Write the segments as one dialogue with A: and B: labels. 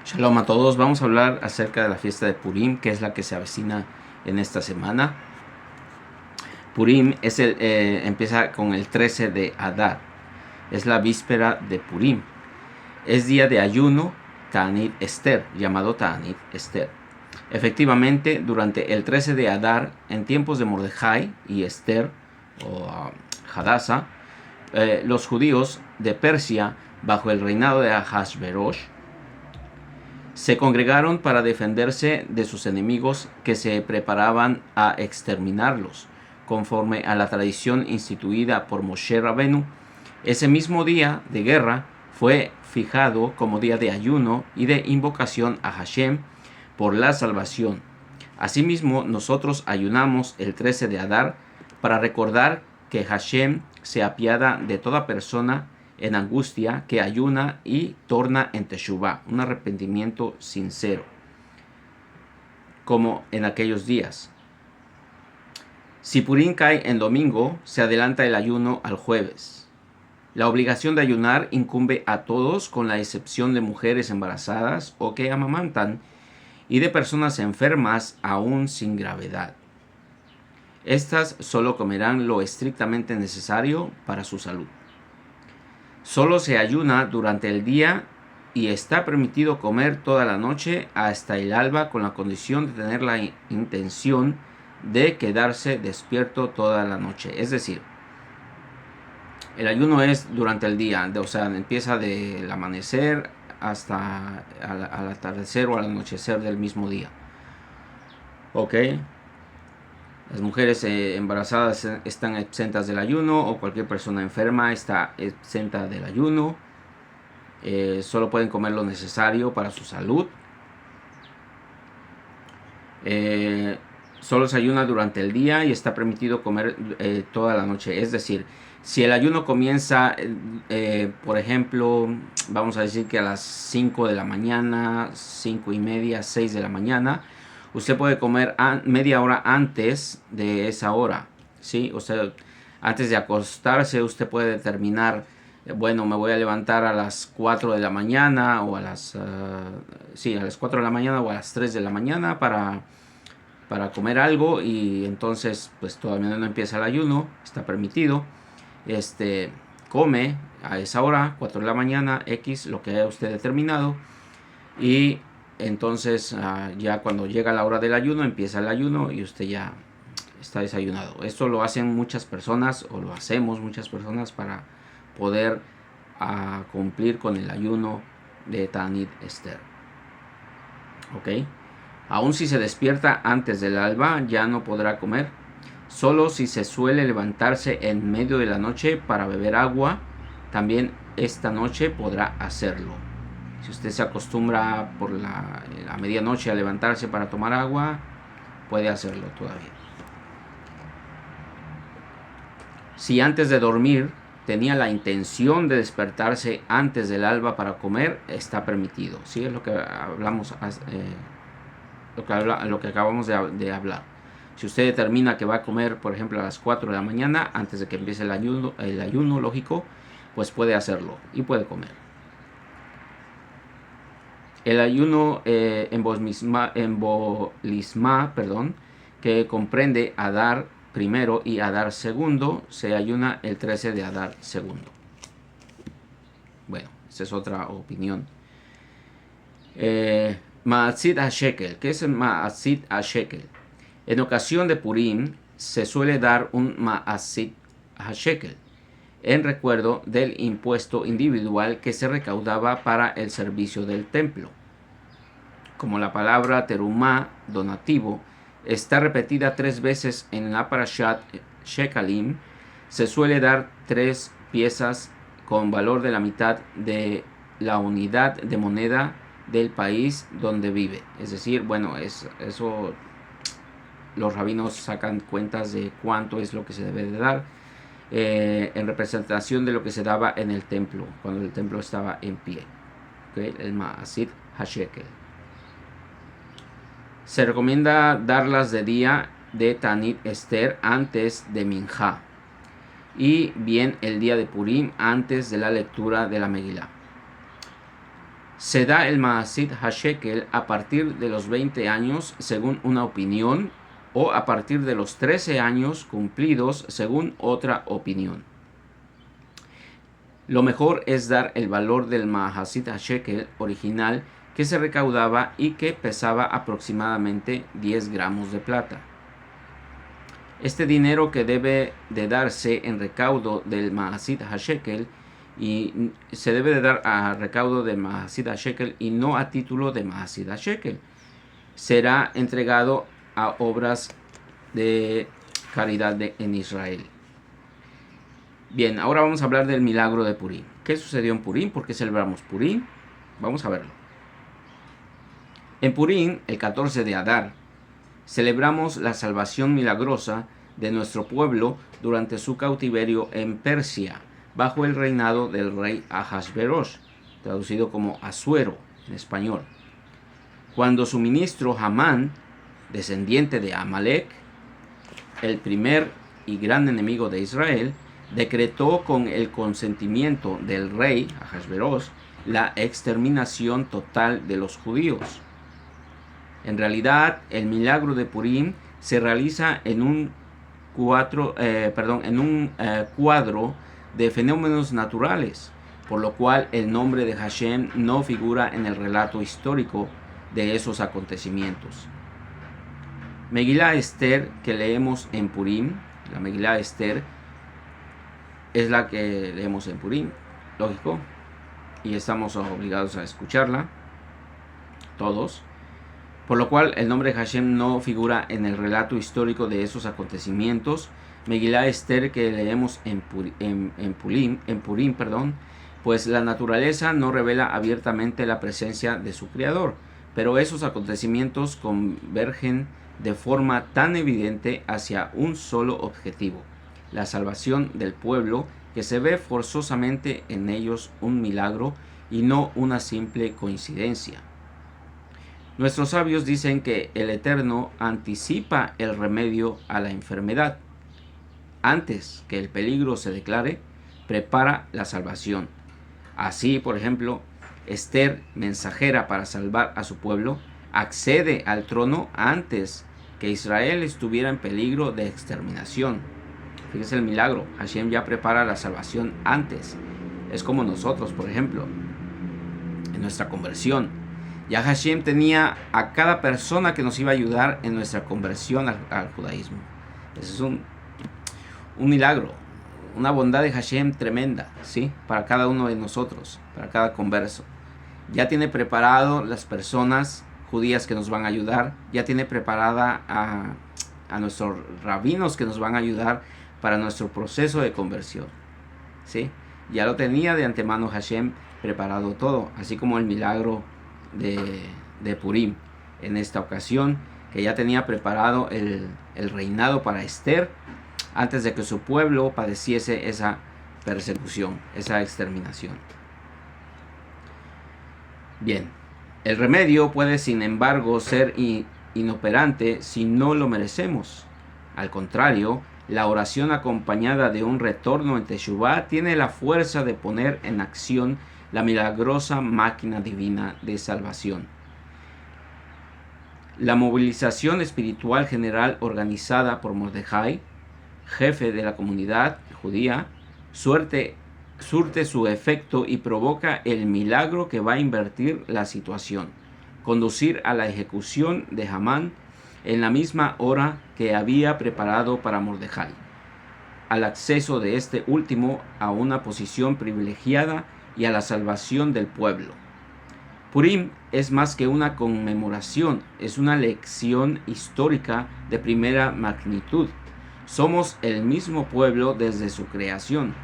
A: Shalom a todos, vamos a hablar acerca de la fiesta de Purim, que es la que se avecina en esta semana. Purim empieza con el 13 de Adar, es la víspera de Purim. Es día de ayuno, Ta'anit Esther, llamado Ta'anit Esther. Efectivamente, durante el 13 de Adar, en tiempos de Mordejai y Esther, o Hadassah, los judíos de Persia, bajo el reinado de Ahasverosh, se congregaron para defenderse de sus enemigos que se preparaban a exterminarlos. Conforme a la tradición instituida por Moshe Rabenu, ese mismo día de guerra fue fijado como día de ayuno y de invocación a Hashem por la salvación. Asimismo, nosotros ayunamos el 13 de Adar para recordar que Hashem se apiada de toda persona en angustia que ayuna y torna en teshuvá, un arrepentimiento sincero, como en aquellos días. Si Purim cae en domingo, se adelanta el ayuno al jueves. La obligación de ayunar incumbe a todos, con la excepción de mujeres embarazadas o que amamantan, y de personas enfermas aún sin gravedad. Estas solo comerán lo estrictamente necesario para su salud. Solo se ayuna durante el día y está permitido comer toda la noche hasta el alba, con la condición de tener la intención de quedarse despierto toda la noche. Es decir, el ayuno es durante el día, o sea, empieza del amanecer hasta al atardecer o al anochecer del mismo día. ¿Ok? Las mujeres embarazadas están exentas del ayuno, o cualquier persona enferma está exenta del ayuno. Solo pueden comer lo necesario para su salud. Solo se ayuna durante el día y está permitido comer toda la noche. Es decir, si el ayuno comienza, por ejemplo, vamos a decir que a las 5 de la mañana, 5 y media, 6 de la mañana, usted puede comer media hora antes de esa hora, ¿sí? O sea, antes de acostarse, usted puede determinar, bueno, me voy a levantar a las 4 de la mañana o a las 4 de la mañana o a las 3 de la mañana para comer algo, y entonces pues todavía no empieza el ayuno, está permitido. Come a esa hora, 4 de la mañana, X, lo que haya usted determinado, y entonces ya cuando llega la hora del ayuno, empieza el ayuno y usted ya está desayunado. Esto lo hacen muchas personas, o lo hacemos muchas personas, para poder cumplir con el ayuno de Ta'anit Esther. ¿Ok? Aun si se despierta antes del alba, ya no podrá comer. Solo si se suele levantarse en medio de la noche para beber agua, también esta noche podrá hacerlo. Si usted se acostumbra por la medianoche a levantarse para tomar agua, puede hacerlo todavía. Si antes de dormir tenía la intención de despertarse antes del alba para comer, está permitido. ¿Sí? Es lo que hablamos, lo que acabamos de hablar. Si usted determina que va a comer, por ejemplo, a las 4 de la mañana, antes de que empiece el ayuno lógico, pues puede hacerlo y puede comer. El ayuno embolisma, que comprende Adar primero y Adar segundo, se ayuna el 13 de Adar segundo. Bueno, esa es otra opinión. Ma'atzit HaShekel. ¿Qué es el Ma'atzit HaShekel? En ocasión de Purim se suele dar un Ma'atzit HaShekel en recuerdo del impuesto individual que se recaudaba para el servicio del templo. Como la palabra terumá, donativo, está repetida 3 veces en la Parashat Shekalim, se suele dar 3 piezas con valor de la mitad de la unidad de moneda del país donde vive. Es decir, bueno, eso los rabinos sacan cuentas de cuánto es lo que se debe de dar, en representación de lo que se daba en el templo, cuando el templo estaba en pie. ¿Okay? El Ma'atzit HaShekel. Se recomienda darlas de día de Ta'anit Esther antes de Minjá, y bien el día de Purim antes de la lectura de la Megilá. Se da el Maasid HaShekel a partir de los 20 años, según una opinión, o a partir de los 13 años cumplidos, según otra opinión. Lo mejor es dar el valor del Maasid HaShekel original, que se recaudaba y que pesaba aproximadamente 10 gramos de plata. Este dinero que debe de darse en recaudo del Maasid HaShekel y se debe de dar a recaudo de Maasid HaShekel y no a título de Maasid HaShekel. Será entregado a obras de caridad en Israel. Bien, ahora vamos a hablar del milagro de Purim. ¿Qué sucedió en Purim? ¿Por qué celebramos Purim? Vamos a verlo. En Purim, el 14 de Adar, celebramos la salvación milagrosa de nuestro pueblo durante su cautiverio en Persia, bajo el reinado del rey Ahasverosh, traducido como Asuero en español. Cuando su ministro Hamán, descendiente de Amalek, el primer y gran enemigo de Israel, decretó con el consentimiento del rey Ahasverosh la exterminación total de los judíos. En realidad, el milagro de Purim se realiza en un cuadro de fenómenos naturales, por lo cual el nombre de Hashem no figura en el relato histórico de esos acontecimientos. Megilá Esther, que leemos en Purim, la Megilá Esther es la que leemos en Purim, lógico, y estamos obligados a escucharla, todos, por lo cual el nombre de Hashem no figura en el relato histórico de esos acontecimientos. Megilá Esther, que leemos en Purim, pues la naturaleza no revela abiertamente la presencia de su creador, pero esos acontecimientos convergen de forma tan evidente hacia un solo objetivo, la salvación del pueblo, que se ve forzosamente en ellos un milagro y no una simple coincidencia. Nuestros sabios dicen que el Eterno anticipa el remedio a la enfermedad. Antes que el peligro se declare, prepara la salvación. Así, por ejemplo, Esther, mensajera para salvar a su pueblo, accede al trono antes que Israel estuviera en peligro de exterminación. Fíjese el milagro, Hashem ya prepara la salvación antes. Es como nosotros, por ejemplo, en nuestra conversión. Ya Hashem tenía a cada persona que nos iba a ayudar en nuestra conversión al judaísmo. Eso es un milagro, una bondad de Hashem tremenda, ¿sí? Para cada uno de nosotros, para cada converso. Ya tiene preparado las personas judías que nos van a ayudar, ya tiene preparada a nuestros rabinos que nos van a ayudar para nuestro proceso de conversión, ¿sí? Ya lo tenía de antemano Hashem preparado todo, así como el milagro de Purim en esta ocasión, que ya tenía preparado el reinado para Esther antes de que su pueblo padeciese esa persecución, esa exterminación. Bien, el remedio puede sin embargo ser inoperante si no lo merecemos. Al contrario, la oración acompañada de un retorno en Teshuvá tiene la fuerza de poner en acción la milagrosa máquina divina de salvación. La movilización espiritual general organizada por Mordejai, jefe de la comunidad judía, surte su efecto y provoca el milagro que va a invertir la situación, conducir a la ejecución de Hamán en la misma hora que había preparado para Mordejai, al acceso de este último a una posición privilegiada y a la salvación del pueblo. Purim es más que una conmemoración, es una lección histórica de primera magnitud. Somos el mismo pueblo desde su creación.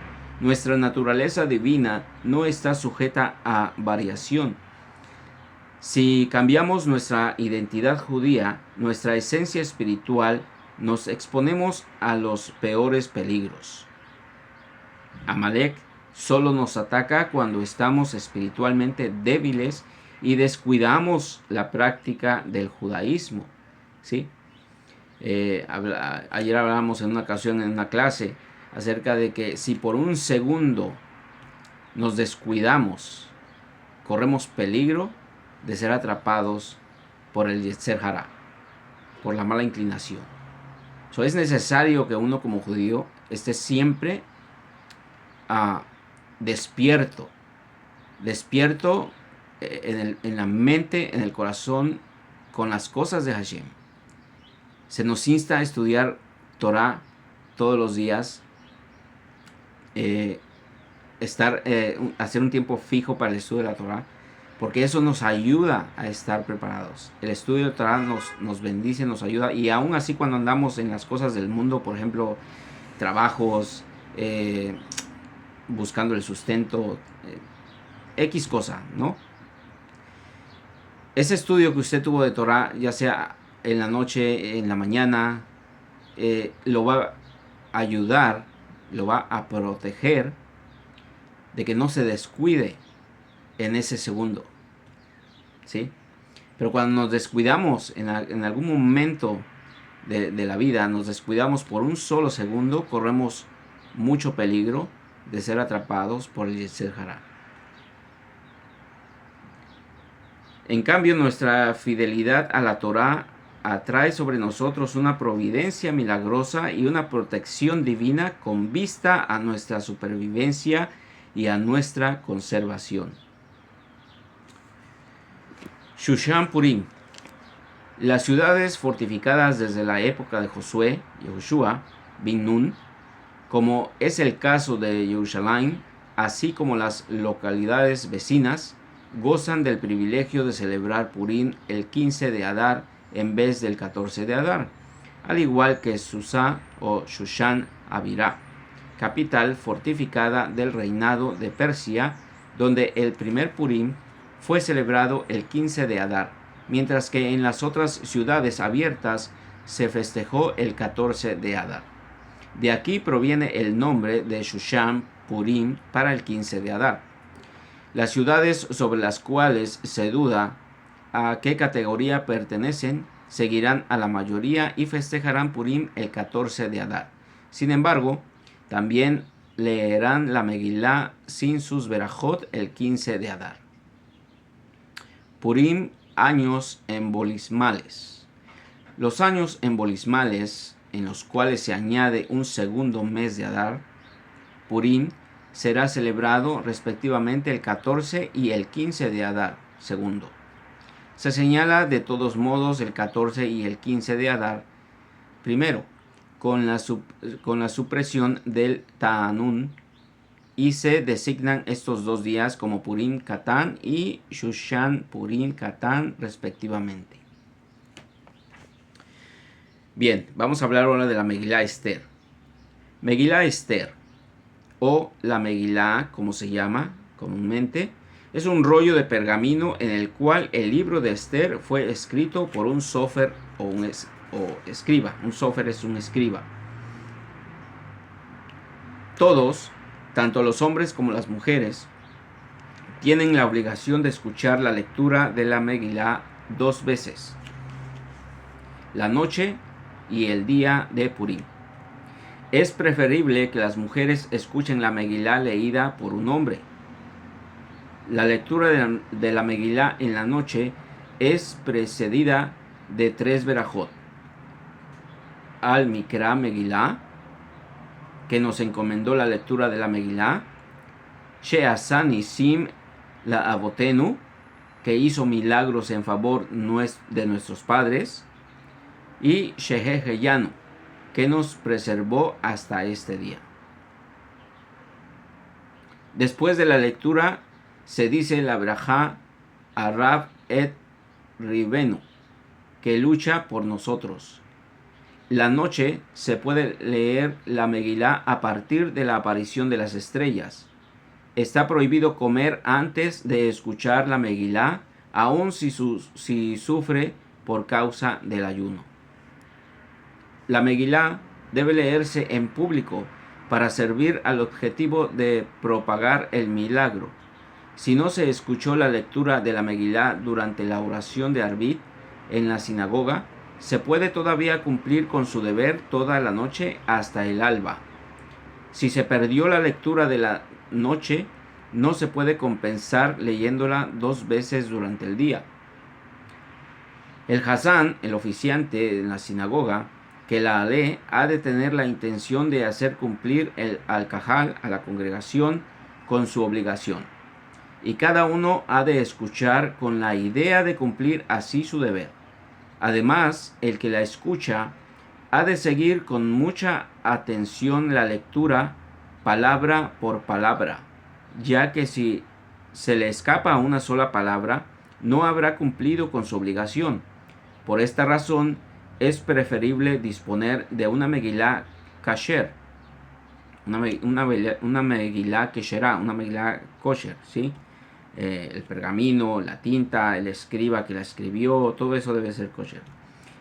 A: Nuestra naturaleza divina no está sujeta a variación. Si cambiamos nuestra identidad judía, nuestra esencia espiritual, nos exponemos a los peores peligros. Amalek solo nos ataca cuando estamos espiritualmente débiles y descuidamos la práctica del judaísmo, ¿sí? Ayer hablábamos en una ocasión en una clase acerca de que si por un segundo nos descuidamos corremos peligro de ser atrapados por el Yetzer Hara, por la mala inclinación. Es necesario que uno como judío esté siempre despierto en la mente, en el corazón, con las cosas de Hashem. Se nos insta a estudiar Torah todos los días, hacer un tiempo fijo para el estudio de la Torah, porque eso nos ayuda a estar preparados. El estudio de Torah nos bendice, nos ayuda, y aún así cuando andamos en las cosas del mundo, por ejemplo, trabajos, buscando el sustento, X cosa, ¿no? Ese estudio que usted tuvo de Torah, ya sea en la noche, en la mañana, lo va a ayudar, lo va a proteger de que no se descuide en ese segundo, ¿sí? Pero cuando nos descuidamos en algún momento de la vida, nos descuidamos por un solo segundo, corremos mucho peligro de ser atrapados por el Yetzer Hara. En cambio, nuestra fidelidad a la Torah atrae sobre nosotros una providencia milagrosa y una protección divina con vista a nuestra supervivencia y a nuestra conservación. Shushan Purim. Las ciudades fortificadas desde la época de Josué, Yehoshua, bin Nun, como es el caso de Jerusalén, así como las localidades vecinas, gozan del privilegio de celebrar Purim el 15 de Adar en vez del 14 de Adar, al igual que Susa o Shushan Abirá, capital fortificada del reinado de Persia, donde el primer Purim fue celebrado el 15 de Adar, mientras que en las otras ciudades abiertas se festejó el 14 de Adar. De aquí proviene el nombre de Shushan Purim para el 15 de Adar. Las ciudades sobre las cuales se duda a qué categoría pertenecen seguirán a la mayoría y festejarán Purim el 14 de Adar. Sin embargo, también leerán la Megilá sin sus verajot el 15 de Adar. Purim, años embolismales. Los años embolismales, en los cuales se añade un segundo mes de Adar, Purim, será celebrado respectivamente el 14 y el 15 de Adar, segundo. Se señala de todos modos el 14 y el 15 de Adar, primero, con la supresión del Ta'anun, y se designan estos dos días como Purim Katán y Shushan Purim Katán respectivamente. Bien, vamos a hablar ahora de la Megilá Esther. Megilá Esther, o la Megilá, como se llama comúnmente, es un rollo de pergamino en el cual el libro de Esther fue escrito por un sofer o escriba. Un sofer es un escriba. Todos, tanto los hombres como las mujeres, tienen la obligación de escuchar la lectura de la Megilá 2 veces, la noche y el día de Purim. Es preferible que las mujeres escuchen la Megilá leída por un hombre. La lectura de la Megilá en la noche es precedida de 3 verajot. Al Mikra Megilá, que nos encomendó la lectura de la Megilá. She'asa Nisim la Abotenu, que hizo milagros en favor de nuestros padres. Y Sheheheyanu, que nos preservó hasta este día. Después de la lectura se dice la brajá a Rab et Ribenu, que lucha por nosotros. La noche se puede leer la Megilá a partir de la aparición de las estrellas. Está prohibido comer antes de escuchar la Megilá, aun si sufre por causa del ayuno. La Megilá debe leerse en público para servir al objetivo de propagar el milagro. Si no se escuchó la lectura de la Megilá durante la oración de Arbit en la sinagoga, se puede todavía cumplir con su deber toda la noche hasta el alba. Si se perdió la lectura de la noche, no se puede compensar leyéndola 2 veces durante el día. El Hazán, el oficiante en la sinagoga, que la lee, ha de tener la intención de hacer cumplir al cajal, a la congregación, con su obligación. Y cada uno ha de escuchar con la idea de cumplir así su deber. Además, el que la escucha ha de seguir con mucha atención la lectura palabra por palabra, ya que si se le escapa una sola palabra, no habrá cumplido con su obligación. Por esta razón, es preferible disponer de una Megilá kasher, una Megilá kesherá, una Megilá kosher, ¿sí? El pergamino, la tinta, el escriba que la escribió, todo eso debe ser kosher,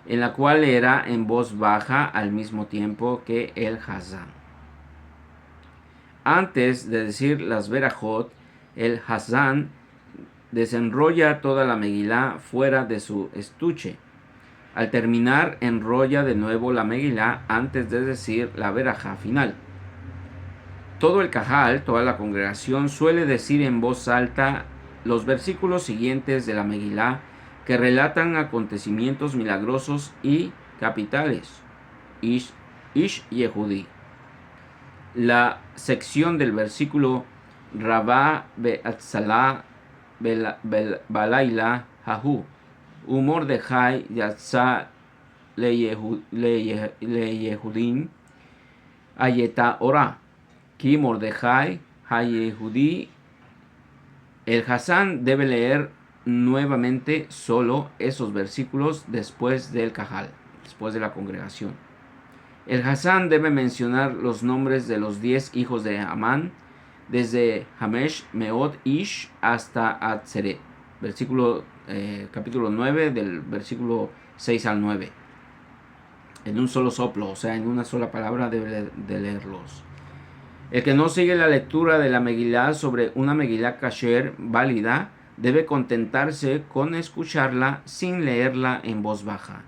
A: en la cual leerá en voz baja al mismo tiempo que el Hazán. Antes de decir las verajot, el Hazán desenrolla toda la Megilá fuera de su estuche. Al terminar, enrolla de nuevo la Megilá antes de decir la verajá final. Todo el cajal, toda la congregación, suele decir en voz alta los versículos siguientes de la Megilá que relatan acontecimientos milagrosos y capitales. Ish Yehudi. La sección del versículo Rabá be'atzalá balayla hahu. Mordejai yatsa leyehudim ayeta ora. Ki Mordejai hayehudi. El Hazán debe leer nuevamente solo esos versículos después del cajal, después de la congregación. El Hazán debe mencionar los nombres de los 10 hijos de Amán, desde Hamesh Meot Ish hasta Atzeret. Capítulo 9, del versículo 6 al 9. En un solo soplo, o sea, en una sola palabra debe de leerlos. El que no sigue la lectura de la Megilá sobre una Megilá kasher válida debe contentarse con escucharla sin leerla en voz baja.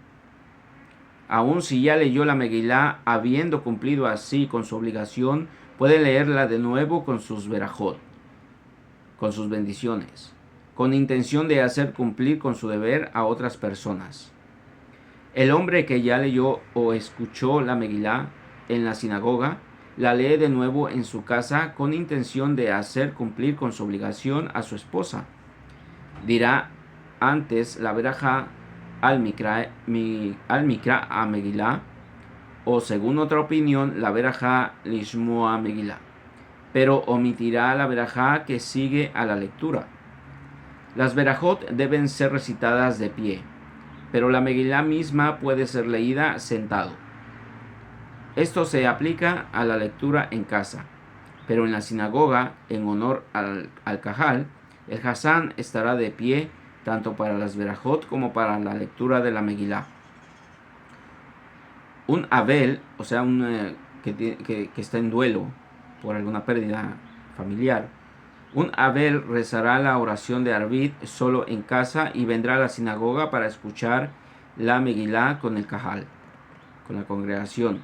A: Aun si ya leyó la Megilá habiendo cumplido así con su obligación, puede leerla de nuevo con sus verajot, con sus bendiciones, con intención de hacer cumplir con su deber a otras personas. El hombre que ya leyó o escuchó la Megilá en la sinagoga, la lee de nuevo en su casa con intención de hacer cumplir con su obligación a su esposa. Dirá antes la verajá al mikra a Megilá, o según otra opinión, la verajá lishmoa Megilá, pero omitirá la verajá que sigue a la lectura. Las verajot deben ser recitadas de pie, pero la Megilá misma puede ser leída sentado. Esto se aplica a la lectura en casa, pero en la sinagoga, en honor al cajal, el Hazán estará de pie tanto para las verajot como para la lectura de la Megilá. Un Abel, o sea, que está en duelo por alguna pérdida familiar, un Abel rezará la oración de Arvit solo en casa y vendrá a la sinagoga para escuchar la Megilá con el cajal, con la congregación.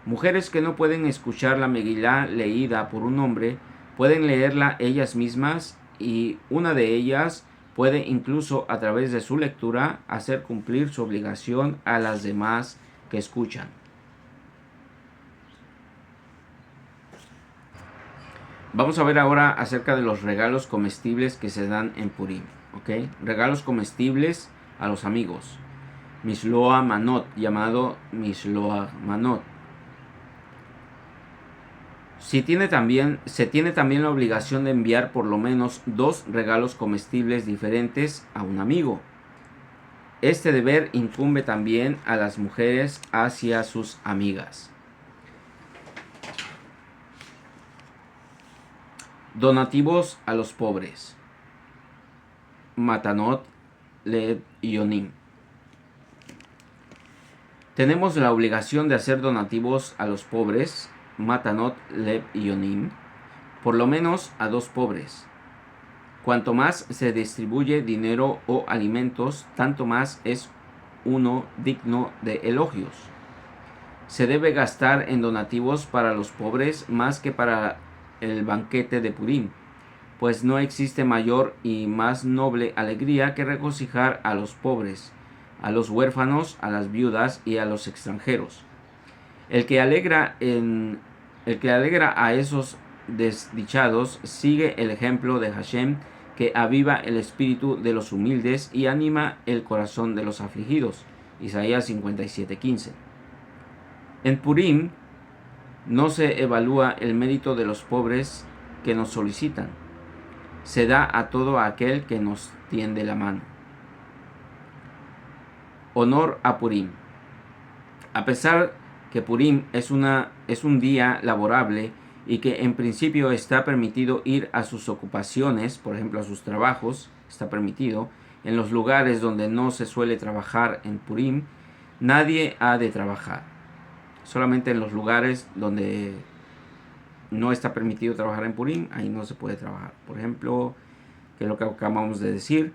A: Mujeres que no pueden escuchar la Megilá leída por un hombre, pueden leerla ellas mismas y una de ellas puede incluso a través de su lectura hacer cumplir su obligación a las demás que escuchan. Vamos a ver ahora acerca de los regalos comestibles que se dan en Purim. ¿Okay? Regalos comestibles a los amigos. Misloa Manot, llamado Misloa Manot. Se tiene también la obligación de enviar por lo menos 2 regalos comestibles diferentes a un amigo. Este deber incumbe también a las mujeres hacia sus amigas. Donativos a los pobres. Matanot Lev Yonim. Tenemos la obligación de hacer donativos a los pobres, Matanot Lev Yonim, por lo menos a 2 pobres. Cuanto más se distribuye dinero o alimentos, tanto más es uno digno de elogios. Se debe gastar en donativos para los pobres más que para el banquete de Purim, pues no existe mayor y más noble alegría que regocijar a los pobres, a los huérfanos, a las viudas y a los extranjeros. El que alegra a esos desdichados sigue el ejemplo de Hashem, que aviva el espíritu de los humildes y anima el corazón de los afligidos. Isaías 57:15. En Purim no se evalúa el mérito de los pobres que nos solicitan. Se da a todo aquel que nos tiende la mano. Honor a Purim. A pesar que Purim es un día laborable y que en principio está permitido ir a sus ocupaciones, por ejemplo a sus trabajos, está permitido, en los lugares donde no se suele trabajar en Purim, nadie ha de trabajar. Solamente en los lugares donde no está permitido trabajar en Purim, ahí no se puede trabajar. Por ejemplo, que es lo que acabamos de decir,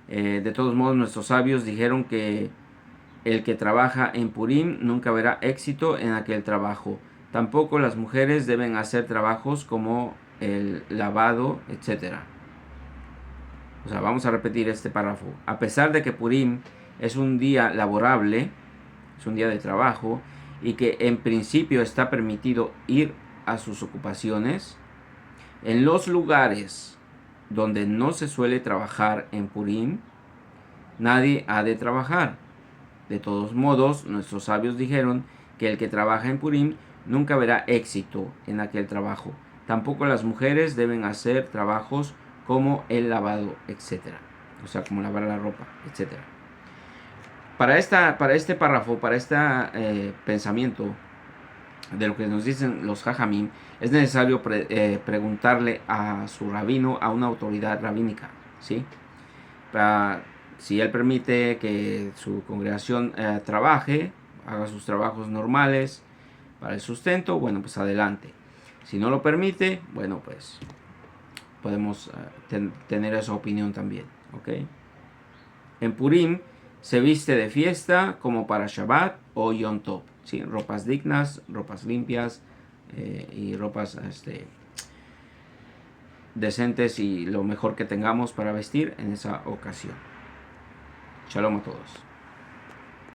A: de todos modos nuestros sabios dijeron que el que trabaja en Purim nunca verá éxito en aquel trabajo. Tampoco las mujeres deben hacer trabajos como el lavado, etc. O sea, vamos a repetir este párrafo. A pesar de que Purim es un día laborable, es un día de trabajo, y que en principio está permitido ir a sus ocupaciones, en los lugares donde no se suele trabajar en Purim, nadie ha de trabajar. De todos modos, nuestros sabios dijeron que el que trabaja en Purim nunca verá éxito en aquel trabajo. Tampoco las mujeres deben hacer trabajos como el lavado, etc. O sea, como lavar la ropa, etc. Para este párrafo, para este pensamiento de lo que nos dicen los Jajamim, es necesario preguntarle a su rabino, a una autoridad rabínica, ¿sí? Si él permite que su congregación trabaje, haga sus trabajos normales para el sustento, bueno, pues adelante. Si no lo permite, bueno, pues podemos tener esa opinión también, ¿ok? En Purim se viste de fiesta como para Shabbat o Yom Tov, ¿sí? Ropas dignas, ropas limpias y ropas decentes y lo mejor que tengamos para vestir en esa ocasión. Shalom a todos.